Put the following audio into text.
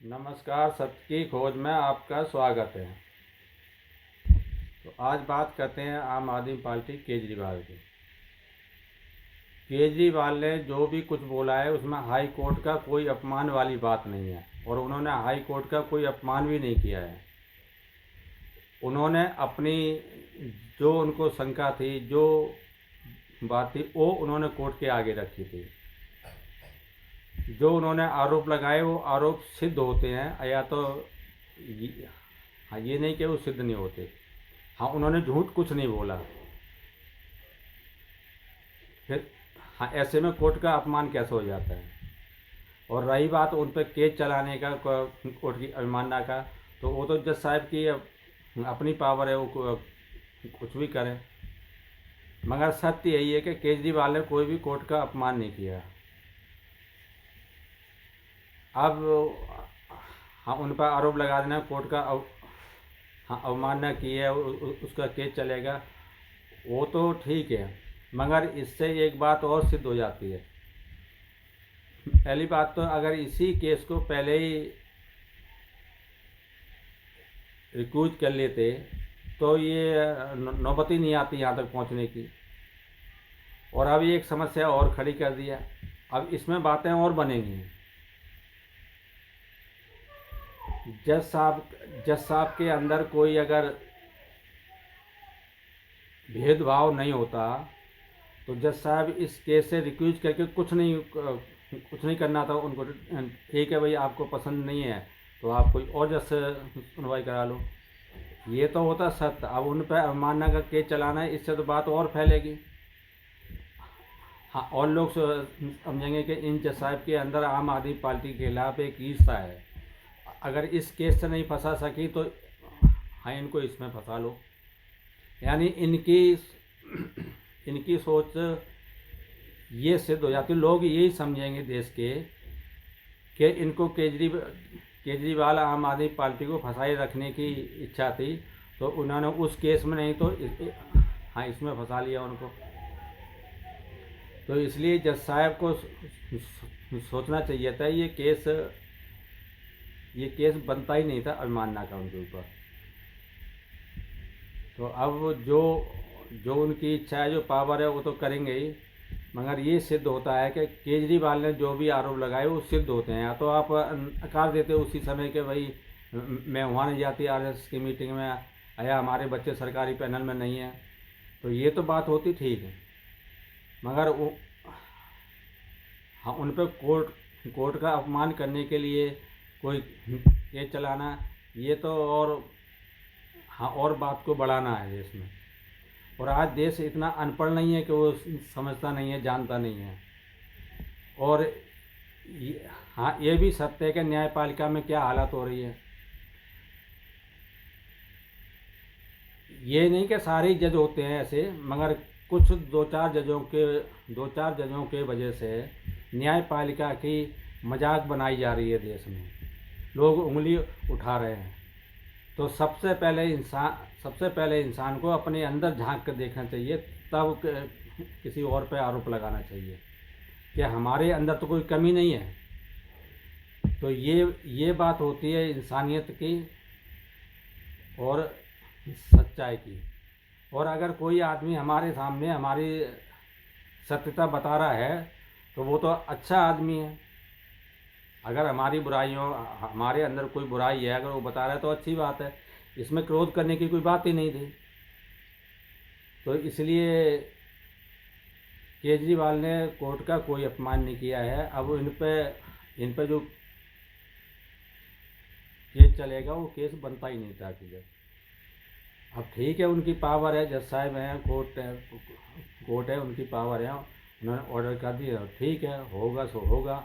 नमस्कार, सत्य की खोज में आपका स्वागत है। तो आज बात करते हैं आम आदमी पार्टी केजरीवाल की। केजरीवाल ने जो भी कुछ बोला है उसमें हाई कोर्ट का कोई अपमान वाली बात नहीं है और उन्होंने हाई कोर्ट का कोई अपमान भी नहीं किया है। उन्होंने अपनी जो उनको शंका थी, जो बात थी, वो उन्होंने कोर्ट के आगे रखी थी। जो उन्होंने आरोप लगाए वो आरोप सिद्ध होते हैं या तो हाँ, ये नहीं कि वो सिद्ध नहीं होते। हाँ, उन्होंने झूठ कुछ नहीं बोला। फिर हाँ, ऐसे में कोर्ट का अपमान कैसे हो जाता है। और रही बात उन पर केस चलाने का, कोर्ट की अवमानना का, तो वो तो जज साहब की अपनी पावर है, वो कुछ भी करें। मगर सत्य यही है कि केजरीवाल ने कोई भी कोर्ट का अपमान नहीं किया। अब हाँ, उन पर आरोप लगा देना कोर्ट का हाँ, अवमानना की है, उसका केस चलेगा, वो तो ठीक है। मगर इससे एक बात और सिद्ध हो जाती है। पहली बात तो अगर इसी केस को पहले ही रिक्यूज कर लेते तो ये नौबत ही नहीं आती यहाँ तक पहुँचने की। और अब एक समस्या और खड़ी कर दिया। अब इसमें बातें और बनेंगी। जज साहब के अंदर कोई अगर भेदभाव नहीं होता तो जज साहब इस केस से रिक्यूज करके कुछ नहीं करना था उनको। ठीक है भाई, आपको पसंद नहीं है तो आप कोई और जज से सुनवाई करा लो, ये तो होता सत्य। अब उन पर अवमानना का केस चलाना है, इससे तो बात और फैलेगी। हाँ, और लोग समझेंगे कि इन जज साहब के अंदर आम आदमी पार्टी के खिलाफ एक ईर्ष्या है। अगर इस केस से नहीं फंसा सकी तो हाँ, इनको इसमें फंसा लो। यानी इनकी सोच ये सिद्ध हो जाती। लोग यही समझेंगे देश के कि इनको केजरीवाल आम आदमी पार्टी को फंसाए रखने की इच्छा थी, तो उन्होंने उस केस में नहीं तो हाँ, इसमें फंसा लिया उनको। तो इसलिए जज साहब को सोचना चाहिए था, ये केस बनता ही नहीं था अवमानना का उनके ऊपर। तो अब जो उनकी इच्छा है, जो पावर है, वो तो करेंगे ही। मगर ये सिद्ध होता है कि केजरीवाल ने जो भी आरोप लगाए वो सिद्ध होते हैं। या तो आप नकार देते उसी समय के भाई मैं वहाँ नहीं जाती आरएसएस की मीटिंग में, या हमारे बच्चे सरकारी पैनल में नहीं हैं, तो ये तो बात होती ठीक है। मगर वो हाँ, उन पर कोर्ट का अपमान करने के लिए कोई केस चलाना, ये तो और हाँ, और बात को बढ़ाना है देश में। और आज देश इतना अनपढ़ नहीं है कि वो समझता नहीं है, जानता नहीं है। और हाँ, ये भी सत्य है कि न्यायपालिका में क्या हालत हो रही है। ये नहीं कि सारे जज होते हैं ऐसे, मगर कुछ दो चार जजों के वजह से न्यायपालिका की मजाक बनाई जा रही है देश में। लोग उंगली उठा रहे हैं। तो सबसे पहले इंसान को अपने अंदर झांक कर देखना चाहिए, तब किसी और पे आरोप लगाना चाहिए कि हमारे अंदर तो कोई कमी नहीं है। तो ये बात होती है इंसानियत की और सच्चाई की। और अगर कोई आदमी हमारे सामने हमारी सत्यता बता रहा है तो वो तो अच्छा आदमी है। अगर हमारी बुराइयों, हमारे अंदर कोई बुराई है, अगर वो बता रहा है तो अच्छी बात है। इसमें क्रोध करने की कोई बात ही नहीं थी। तो इसलिए केजरीवाल ने कोर्ट का कोई अपमान नहीं किया है। अब इन पे जो केस चलेगा वो केस बनता ही नहीं था कि अब ठीक है, उनकी पावर है, जज साहब हैं, कोर्ट है, उनकी पावर है, उन्होंने ऑर्डर कर दिया, ठीक है, होगा सो होगा।